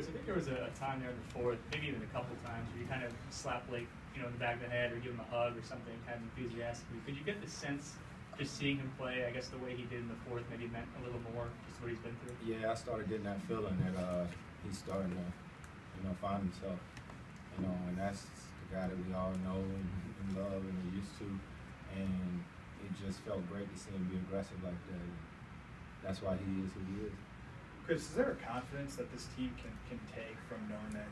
Chris, I think there was a time there in the fourth, maybe even a couple times, where you kind of slapped Blake, in the back of the head or give him a hug or something, kind of enthusiastically. Could you get the sense, just seeing him play, I guess the way he did in the fourth maybe meant a little more, just what he's been through? Yeah, I started getting that feeling that he's starting to, find himself. And that's the guy that we all know and love and are used to. And it just felt great to see him be aggressive like that. That's why he is who he is. Chris, is there a confidence that this team can take from knowing that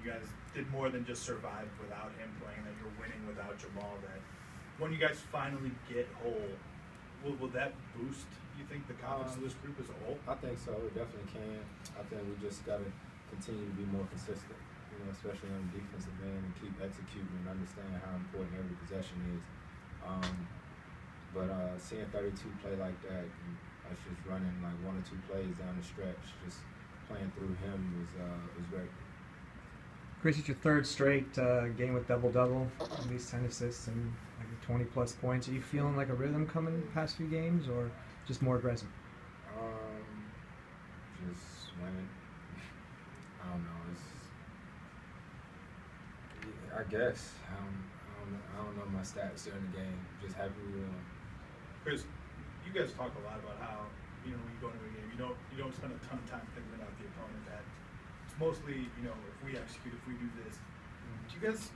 you guys did more than just survive without him playing, that you're winning without Jamal, that when you guys finally get whole, will that boost, you think, the confidence of this group as a whole? I think so. It definitely can. I think we just got to continue to be more consistent, especially on the defensive end, and keep executing and understanding how important every possession is. But seeing 32 play like that, and us just running like 1 or 2 plays down the stretch, just playing through him was great. Chris, it's your third straight game with double-double, at least 10 assists and like 20-plus points. Are you feeling like a rhythm coming the past few games, or just more aggressive? Just winning. I don't know. I guess. I don't know my stats during the game. Just happy we won. Chris, you guys talk a lot about how, when you go into a game, you don't spend a ton of time thinking about the opponent. That it's mostly, if we execute, if we do this. Do you guys,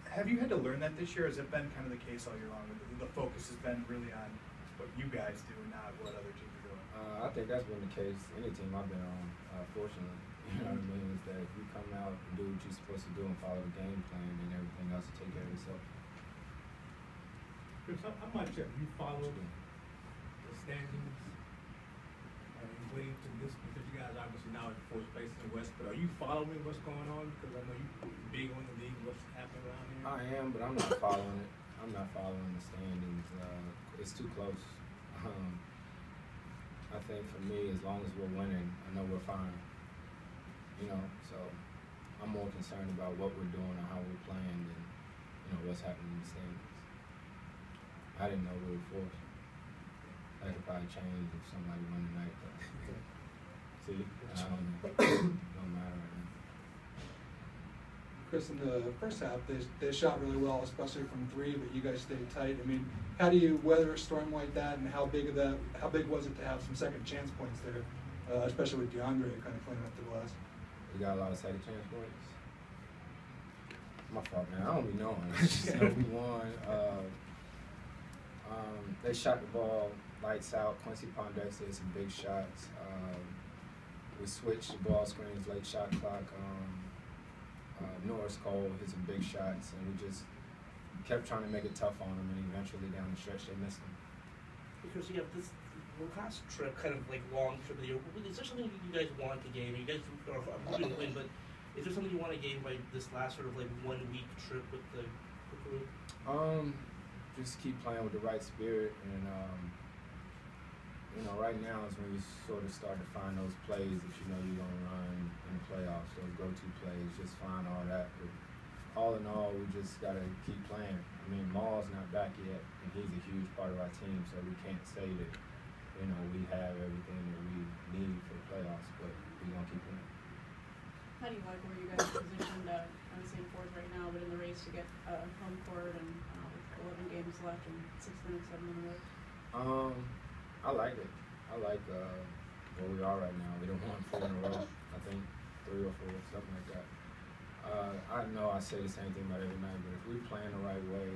have you had to learn that this year? Has it been kind of the case all year long? The focus has been really on what you guys do, not what other teams are doing. I think that's been the case. Any team I've been on, fortunately, you know what I mean, is that if you come out and do what you're supposed to do and follow the game plan, then everything else will take care of itself. Chris, I'm not sure. You follow the standings and waiting to this, because you guys obviously now in fourth place in the West, but are you following what's going on? Because I know you're big on the league, what's happening around here. I am, but I'm not following it. I'm not following the standings. It's too close. I think for me, as long as we're winning, I know we're fine. So I'm more concerned about what we're doing and how we're playing than what's happening in the standings. I didn't know we were fourth. That could probably change if somebody won tonight, but see, don't matter right now. Chris, in the first half, they shot really well, especially from 3, but you guys stayed tight. I mean, how do you weather a storm like that, and how big was it to have some second chance points there, especially with DeAndre kind of cleaning up the glass? We got a lot of second chance points. My fault, man. I don't be knowing. I just know we won. They shot the ball lights out. Quincy Pondexter hit some big shots. We switched the ball screens, late shot clock. Norris Cole hit some big shots, and we just kept trying to make it tough on them, and eventually down the stretch they missed them. Because you have this last trip, kind of like long trip of the year. Is there something you guys want to gain? You guys are hoping to win, but is there something you want to gain by this last sort of like 1 week trip with the group? Just keep playing with the right spirit, and right now is when you sort of start to find those plays that you're gonna run in the playoffs, those go-to plays. Just find all that. But all in all, we just gotta keep playing. I mean, Maul's not back yet, and he's a huge part of our team, so we can't say that we have everything that we need for the playoffs, but we're gonna keep playing. How do you like where you guys are positioned? I would say fourth right now, but in the race to get home court and with 11 games left and 6 minutes, 7 in the road? I like it. I like where we are right now. We don't want 4 in a row. I think 3 or 4, something like that. I know I say the same thing about every night, but if we're playing the right way,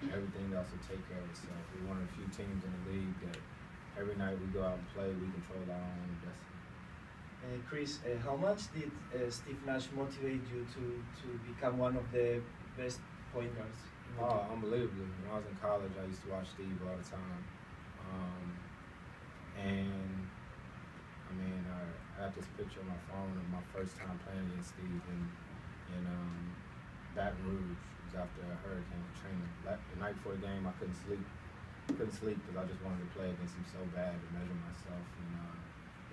everything else will take care of itself. We're one of the few teams in the league that every night we go out and play, we control our own destiny. Chris, how much did Steve Nash motivate you to become one of the best point guards? Oh, unbelievably. When I was in college, I used to watch Steve all the time. And I mean, I have this picture on my phone of my first time playing against Steve in Baton Rouge. It was after Hurricane Katrina. The night before the game, I couldn't sleep because I just wanted to play against him so bad to measure myself. And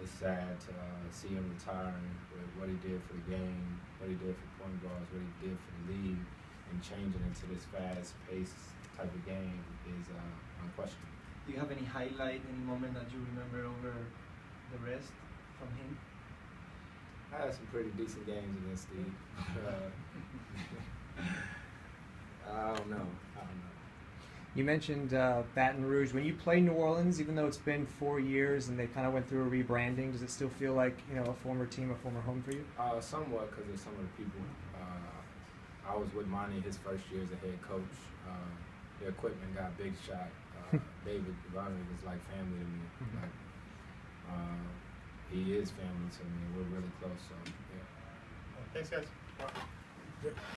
it's sad to see him retiring with what he did for the game, what he did for point guards, what he did for the league, and changing into this fast-paced type of game is unquestionable. Do you have any highlight, any moment that you remember over the rest from him? I had some pretty decent games against Steve. I don't know. You mentioned Baton Rouge. When you play New Orleans, even though it's been 4 years and they kind of went through a rebranding, does it still feel like, you know, a former team, a former home for you? Somewhat, because of some of the people. I was with Monty his first year as a head coach. The equipment got big shot. David Ivanovic is like family to me. Like, he is family to me. We're really close. So yeah. Thanks, guys.